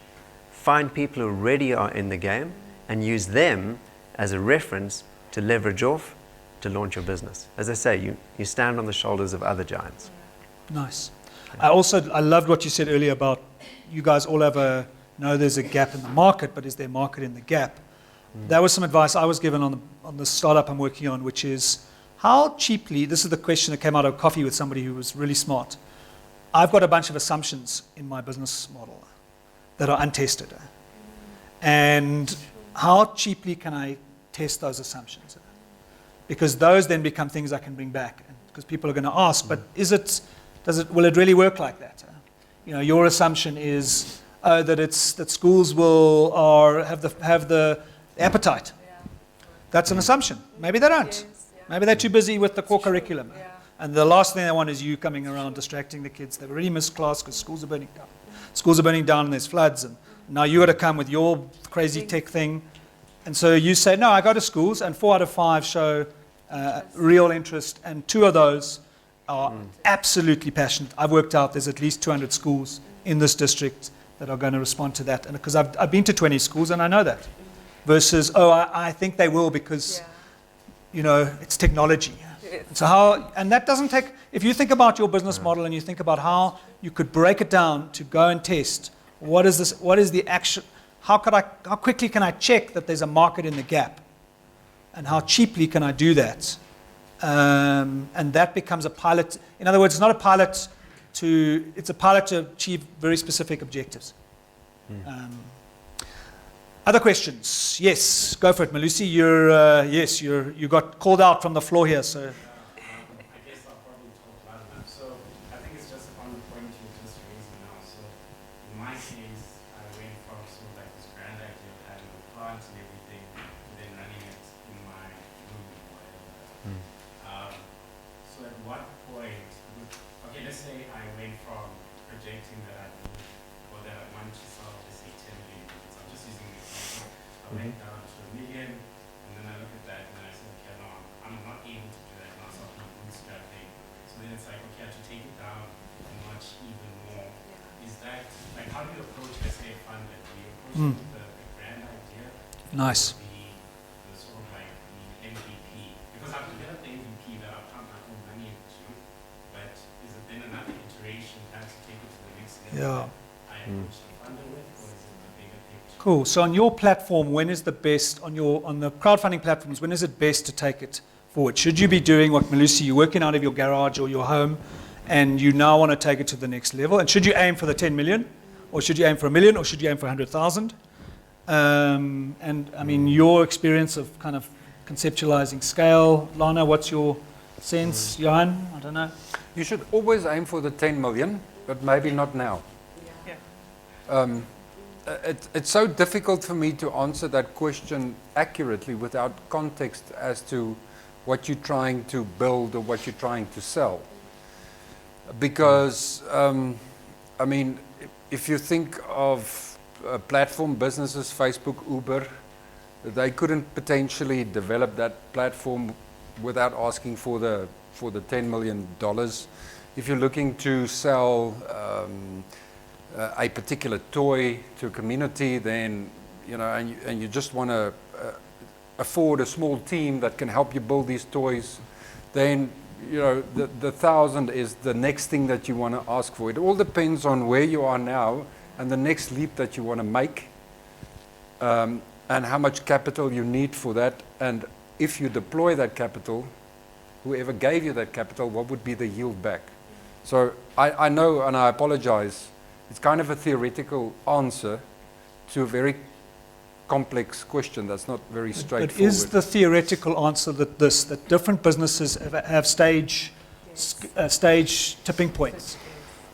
Find people who already are in the game and use them as a reference to leverage off to launch your business. As I say, you stand on the shoulders of other giants. Nice. I loved what you said earlier about you guys all know there's a gap in the market, but is there market in the gap? That was some advice I was given on the startup I'm working on, which is how cheaply, this is the question that came out of coffee with somebody who was really smart. I've got a bunch of assumptions in my business model that are untested. And how cheaply can I test those assumptions? Because those then become things I can bring back. Because people are going to ask, but will it really work like that? Your assumption is that schools will have the appetite. That's an assumption. Maybe they don't. Maybe they're too busy with the core curriculum. And the last thing they want is you coming around distracting the kids. They've already missed class because schools are burning down. Schools are burning down and there's floods. And now you got to come with your crazy tech thing. And so you say, no, I go to schools, and 4 out of 5 show real interest, and 2 of those are absolutely passionate. I've worked out there's at least 200 schools in this district that are going to respond to that. And because I've been to 20 schools and I know that. Versus, I think they will because, it's technology. And that doesn't take, if you think about your business model and you think about how you could break it down to go and test, what is the action, how quickly can I check that there's a market in the gap? And how cheaply can I do that? And that becomes a pilot. In other words, it's not a pilot it's a pilot to achieve very specific objectives. Other questions? Yes, go for it, Malusi. You got called out from the floor here, so. I guess I'll probably talk loud enough. So I think it's just on the point you just raised now. So in my case, I went from sort of like this grand idea of having a plant and everything, to then running it in my room or whatever. So at what point, okay, let's say I went from projecting that I need, or that I wanted to sell, let's say 10 million. So I'm just using an example. I went down to 1 million, and then I look at that and then I say, okay, no, I'm not able to do that now, so I'm bootstrapping. So then it's like, okay, I have to take it down and much even more. Is that, like, how do you approach, let's say, a fund? Do you approach it with the grand idea? Nice. The sort of like the MVP? Because I've developed the MVP that I've pumped my own money into, but is it then another iteration that to take it to the next level? I approach the funder with, or is it the bigger picture? Cool. So on your platform, when is the best, on the crowdfunding platforms, when is it best to take it forward? Should you be doing what Malusi, you're working out of your garage or your home, and you now want to take it to the next level? And should you aim for the 10 million? Or should you aim for 1 million? Or should you aim for 100,000? And I mean, your experience of kind of conceptualizing scale, Lana, what's your sense? Johann, I don't know. You should always aim for the 10 million, but maybe not now. It's so difficult for me to answer that question accurately without context as to what you're trying to build or what you're trying to sell. Because, I mean, if you think of platform businesses, Facebook, Uber, they couldn't potentially develop that platform without asking for the $10 million. If you're looking to sell a particular toy to a community, then, you know, and you just want to afford a small team that can help you build these toys, then, you know, the 1,000 is the next thing that you want to ask for. It all depends on where you are now and the next leap that you want to make, and how much capital you need for that. And if you deploy that capital, whoever gave you that capital, what would be the yield back? So I know, and I apologize, it's kind of a theoretical answer to a very complex question that's not very straightforward. But is the theoretical answer that different businesses have stage tipping points?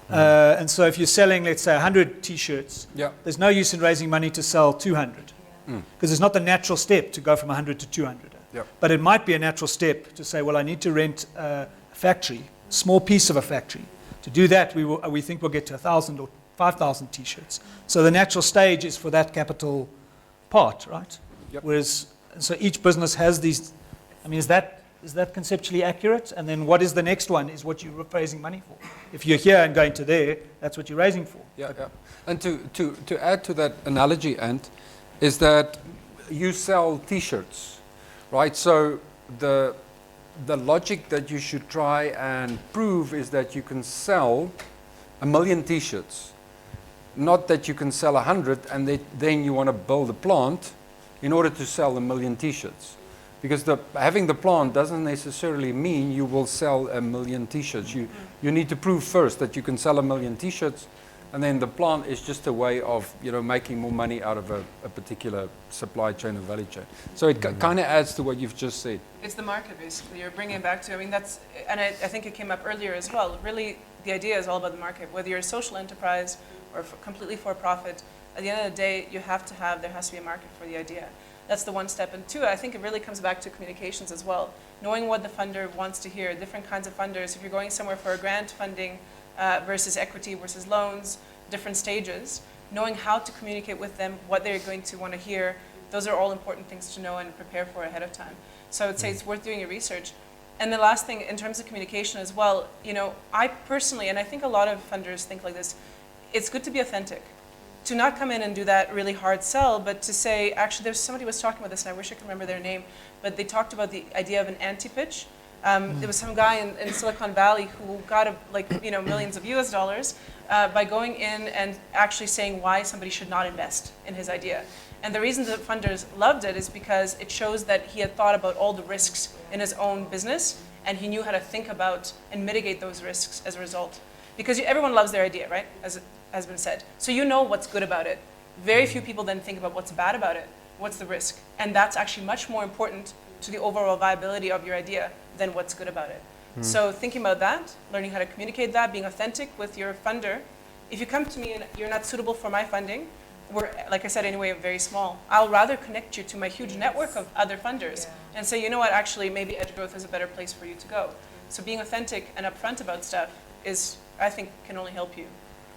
And so if you're selling, let's say, 100 T-shirts, there's no use in raising money to sell 200, because it's not the natural step to go from 100 to 200. But it might be a natural step to say, well, I need to rent a factory, small piece of a factory. To do that, we think we'll get to 1,000 or 5,000 T-shirts. So the natural stage is for that capital part, right? Whereas, so each business has these. I mean, is that conceptually accurate? And then what is the next one? Is what you're raising money for. If you're here and going to there, that's what you're raising for. And to add to that analogy, Ant, is that you sell T-shirts, right? So the logic that you should try and prove is that you can sell 1 million T-shirts, not that you can sell 100 and then you want to build a plant in order to sell 1 million T-shirts. Because having the plant doesn't necessarily mean you will sell 1 million T-shirts. You need to prove first that you can sell 1 million T-shirts, and then the plant is just a way of, you know, making more money out of a particular supply chain or value chain. So it kind of adds to what you've just said. It's the market, basically. You're bringing it back to, I mean, that's, and I think it came up earlier as well. Really, the idea is all about the market. Whether you're a social enterprise or completely for-profit, at the end of the day, there has to be a market for the idea. That's the one step. And two, I think it really comes back to communications as well. Knowing what the funder wants to hear, different kinds of funders. If you're going somewhere for a grant funding versus equity versus loans, different stages, knowing how to communicate with them, what they're going to want to hear, those are all important things to know and prepare for ahead of time. So I would say it's worth doing your research. And the last thing, in terms of communication as well, you know, I personally, and I think a lot of funders think like this, it's good to be authentic. To not come in and do that really hard sell, but to say, actually, there's somebody was talking about this, and I wish I could remember their name, but they talked about the idea of an anti-pitch. There was some guy in Silicon Valley who got millions of US dollars by going in and actually saying why somebody should not invest in his idea. And the reason that funders loved it is because it shows that he had thought about all the risks in his own business, and he knew how to think about and mitigate those risks as a result. Because everyone loves their idea, right? As has been said. So you know what's good about it. Very few people then think about what's bad about it. What's the risk? And that's actually much more important to the overall viability of your idea than what's good about it. So thinking about that, learning how to communicate that, being authentic with your funder. If you come to me and you're not suitable for my funding, we're, like I said, anyway, very small. I'll rather connect you to my huge network of other funders and say, you know what, actually, maybe Edge Growth is a better place for you to go. So being authentic and upfront about stuff is, I think, can only help you.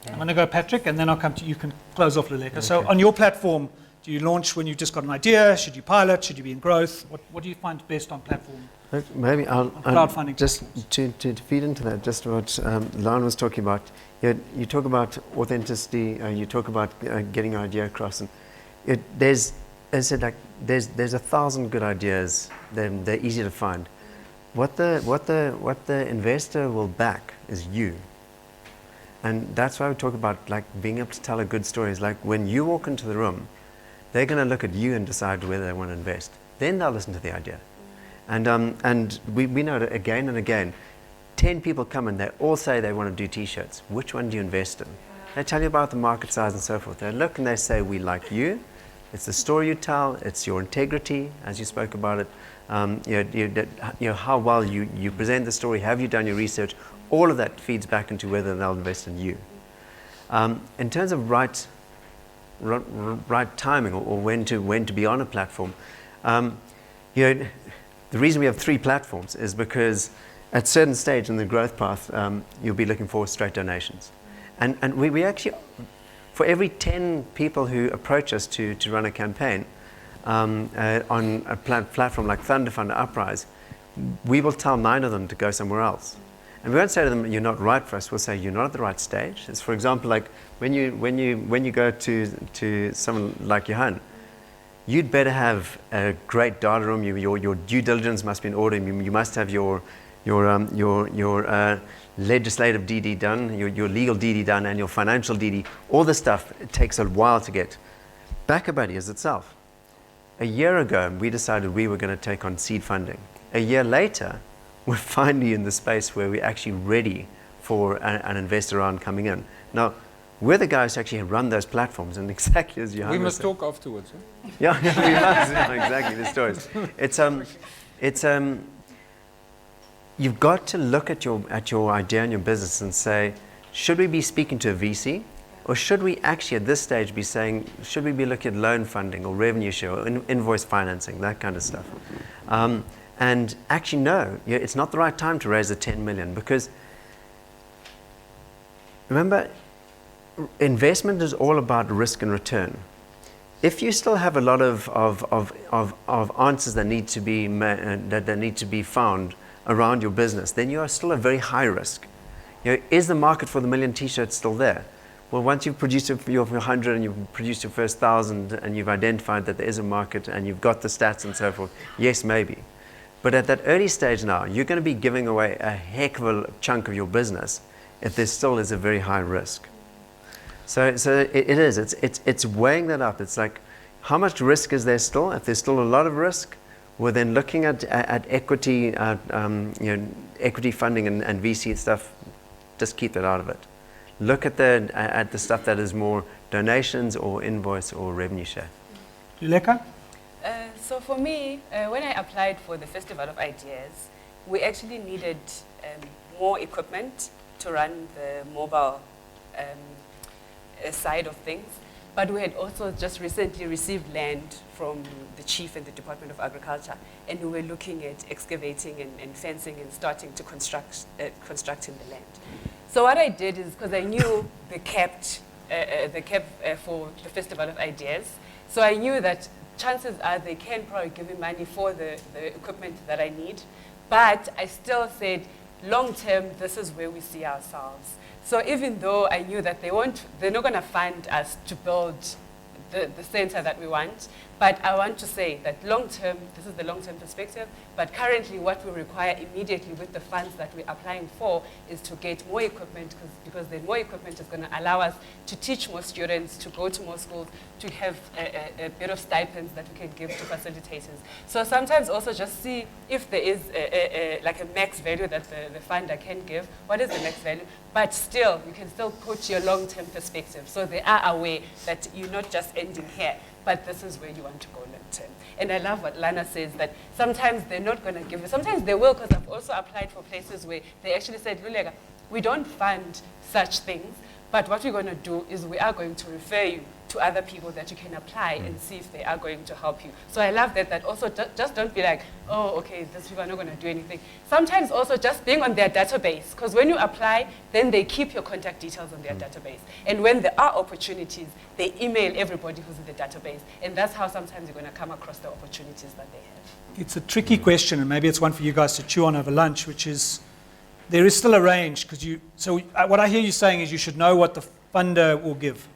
I'm going to go Patrick, and then I'll come to you. You can close off Luleka. Okay. So on your platform, do you launch when you've just got an idea? Should you pilot? Should you be in growth? What do you find best on platform? Maybe I'll crowdfunding just to feed into that, just what Lana was talking about. You talk about authenticity, you talk about getting your idea across, and there's 1,000 good ideas. They're easy to find. What the investor will back is you. And that's why we talk about like being able to tell a good story. Is like when you walk into the room, they're going to look at you and decide whether they want to invest. Then they'll listen to the idea. And we know that again and again, 10 people come and they all say they want to do T-shirts. Which one do you invest in? They tell you about the market size and so forth. They look and they say, we like you. It's the story you tell. It's your integrity, as you spoke about it. How well you present the story. Have you done your research? All of that feeds back into whether they'll invest in you. In terms of right timing or when to be on a platform, the reason we have 3 platforms is because at a certain stage in the growth path, you'll be looking for straight donations. And we actually, for every 10 people who approach us to run a campaign on a platform like Thunder Fund or Uprise, we will tell 9 of them to go somewhere else. And we won't say to them, you're not right for us. We'll say, you're not at the right stage. It's, for example, like when you go to someone like Johann, you'd better have a great data room. Your due diligence must be in order. You must have your legislative DD done, your legal DD done, and your financial DD. All this stuff, it takes a while to get. BackaBuddy is itself. A year ago, we decided we were going to take on seed funding. A year later, we're finally in the space where we're actually ready for an investor round coming in. Now, we're the guys who actually run those platforms, and exactly as Johann We was must saying. talk afterwards. Huh? Yeah, we must. Yeah, exactly, the stories. You've got to look at your idea and your business and say, should we be speaking to a VC? Or should we actually at this stage be saying, should we be looking at loan funding or revenue share or invoice financing, that kind of stuff? And actually, no, it's not the right time to raise the 10 million because remember, investment is all about risk and return. If you still have a lot of answers that need to be that need to be found around your business, then you are still at very high risk. Is the market for the million T-shirts still there? Well, once you've produced your 100 and you've produced your first 1,000 and you've identified that there is a market and you've got the stats and so forth, yes, maybe. But at that early stage now, you're going to be giving away a heck of a chunk of your business if there still is a very high risk. So it is. It's weighing that up. It's like, how much risk is there still? If there's still a lot of risk, we're then looking at equity, equity funding and VC stuff. Just keep that out of it. Look at the stuff that is more donations or invoice or revenue share. Luleka? So for me, when I applied for the Festival of Ideas, we actually needed more equipment to run the mobile side of things. But we had also just recently received land from the chief and the Department of Agriculture, and we were looking at excavating and fencing and starting to constructing the land. So what I did is, because I knew the cap for the Festival of Ideas, so I knew that chances are they can probably give me money for the equipment that I need, but I still said, long term, this is where we see ourselves. So even though I knew that they're not going to fund us to build the center that we want, but I want to say that long term, this is the long term perspective, but currently what we require immediately with the funds that we're applying for is to get more equipment, because then more equipment is going to allow us to teach more students, to go to more schools, to have a bit of stipends that we can give to facilitators. So sometimes also just see if there is like a max value that the funder can give. What is the max value? But still, you can still put your long-term perspective. So they are aware that you're not just ending here, but this is where you want to go long-term. And I love what Lana says, that sometimes they're not going to give you. Sometimes they will, because I've also applied for places where they actually said, Luleka, we don't fund such things, but what we're going to do is we are going to refer you to other people that you can apply and see if they are going to help you. So I love that also just don't be like, oh, okay, these people are not going to do anything. Sometimes also just being on their database, because when you apply, then they keep your contact details on their database. And when there are opportunities, they email everybody who's in the database. And that's how sometimes you're going to come across the opportunities that they have. It's a tricky question, and maybe it's one for you guys to chew on over lunch, which is, there is still a range, so what I hear you saying is you should know what the funder will give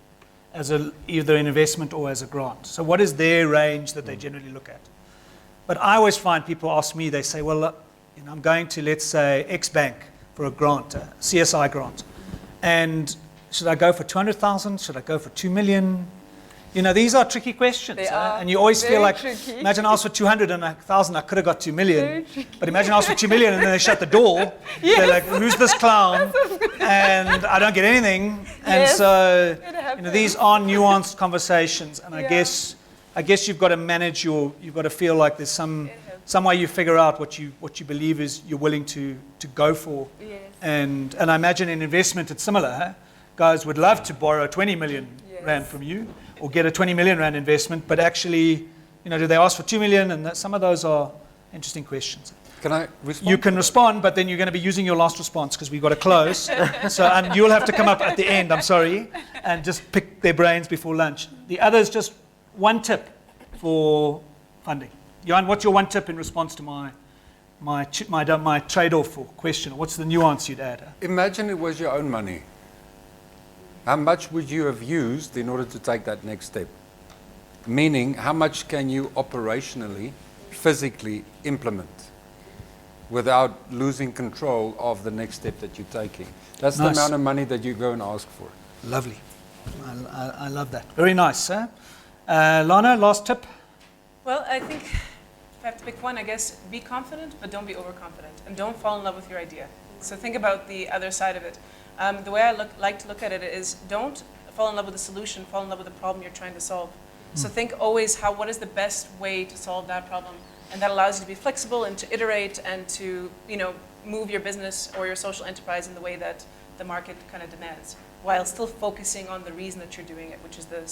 as either an investment or as a grant. So what is their range that they generally look at? But I always find people ask me, they say, well, I'm going to, let's say, X bank for a grant, a CSI grant. And should I go for 200,000? Should I go for 2 million? These are tricky questions. They are and you always feel like, tricky. imagine I asked for 200 and 1,000, I could have got 2 million. But imagine I asked for 2 million and then they shut the door. Yes. They're like, who's this clown? And I don't get anything. And Yes. So, these are nuanced conversations. And I guess you've got to manage you've got to feel like there's some way you figure out what you believe is you're willing to go for. Yes. And I imagine in investment it's similar. Huh? Guys would love to borrow 20 million rand from you, or get a 20 million rand investment, but actually, do they ask for 2 million? And some of those are interesting questions. Can I respond? You can respond, but then you're going to be using your last response because we've got to close. And you'll have to come up at the end, I'm sorry, and just pick their brains before lunch. The other is just one tip for funding. Johann, what's your one tip in response to my my trade-off or question? What's the nuance you'd add? Imagine it was your own money. How much would you have used in order to take that next step? Meaning, how much can you operationally, physically implement without losing control of the next step that you're taking? That's Nice. the amount of money that you go and ask for. Lovely. I love that. Very nice, sir. Lana, last tip? Well, I think if I have to pick one, I guess be confident, but don't be overconfident. And don't fall in love with your idea. So think about the other side of it. The way I like to look at it is don't fall in love with the solution, fall in love with the problem you're trying to solve. So think always what is the best way to solve that problem. And that allows you to be flexible and to iterate and to, move your business or your social enterprise in the way that the market kind of demands, while still focusing on the reason that you're doing it, which is the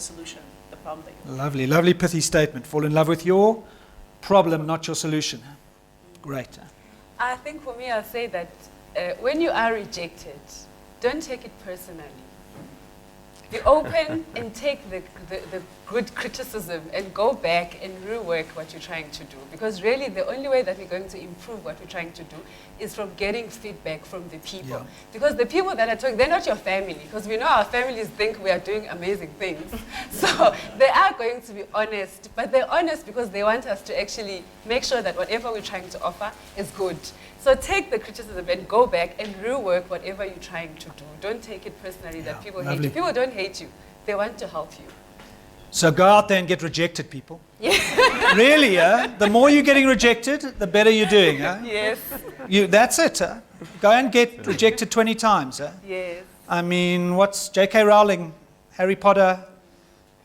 solution, the problem that you're Lovely, lovely pithy statement. Fall in love with your problem, not your solution. Great. I think for me, I'll say that when you are rejected, don't take it personally. Be open and take the good criticism and go back and rework what you're trying to do. Because really, the only way that we're going to improve what we're trying to do is from getting feedback from the people. Yeah. Because the people that are talking, they're not your family. Because we know our families think we are doing amazing things. So they are going to be honest. But they're honest because they want us to actually make sure that whatever we're trying to offer is good. So take the criticism and go back and rework whatever you're trying to do. Don't take it personally that people hate lovely. you. People don't hate you. They want to help you. So go out there and get rejected, people. Yeah. Really, the more you're getting rejected, the better you're doing. Yes. That's it. Go and get rejected 20 times. Yes. I mean, what's J.K. Rowling, Harry Potter,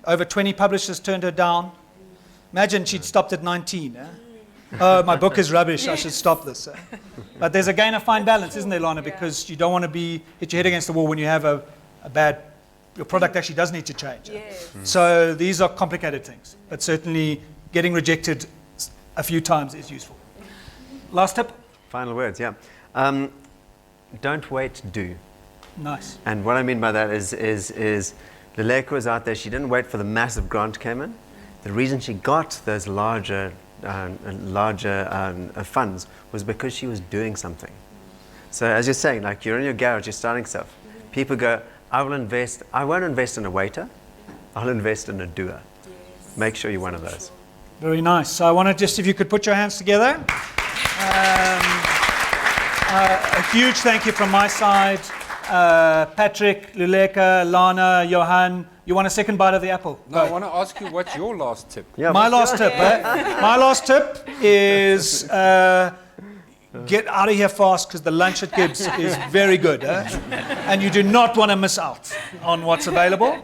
over 20 publishers turned her down. Imagine she'd stopped at 19. Oh, my book is rubbish, I should stop this. But there's again a fine balance, isn't there, Lana? Because you don't want to hit your head against the wall when you have a bad, your product actually does need to change. Yes. So these are complicated things, but certainly getting rejected a few times is useful. Last tip? Final words, yeah. Don't wait, do. Nice. And what I mean by that is Luleka was out there, she didn't wait for the massive grant came in. The reason she got those larger funds was because she was doing something. So as you're saying, like you're in your garage, you're starting stuff. People go, I won't invest in a waiter, I'll invest in a doer. Yes. Make sure you're one of those. Very nice. So I want to just, if you could put your hands together. A huge thank you from my side. Patrick, Luleka, Lana, Johann. You want a second bite of the apple? No, I want to ask you, what's your last tip? Yeah, My last tip, My last tip is get out of here fast because the lunch at GIBS is very good. And you do not want to miss out on what's available.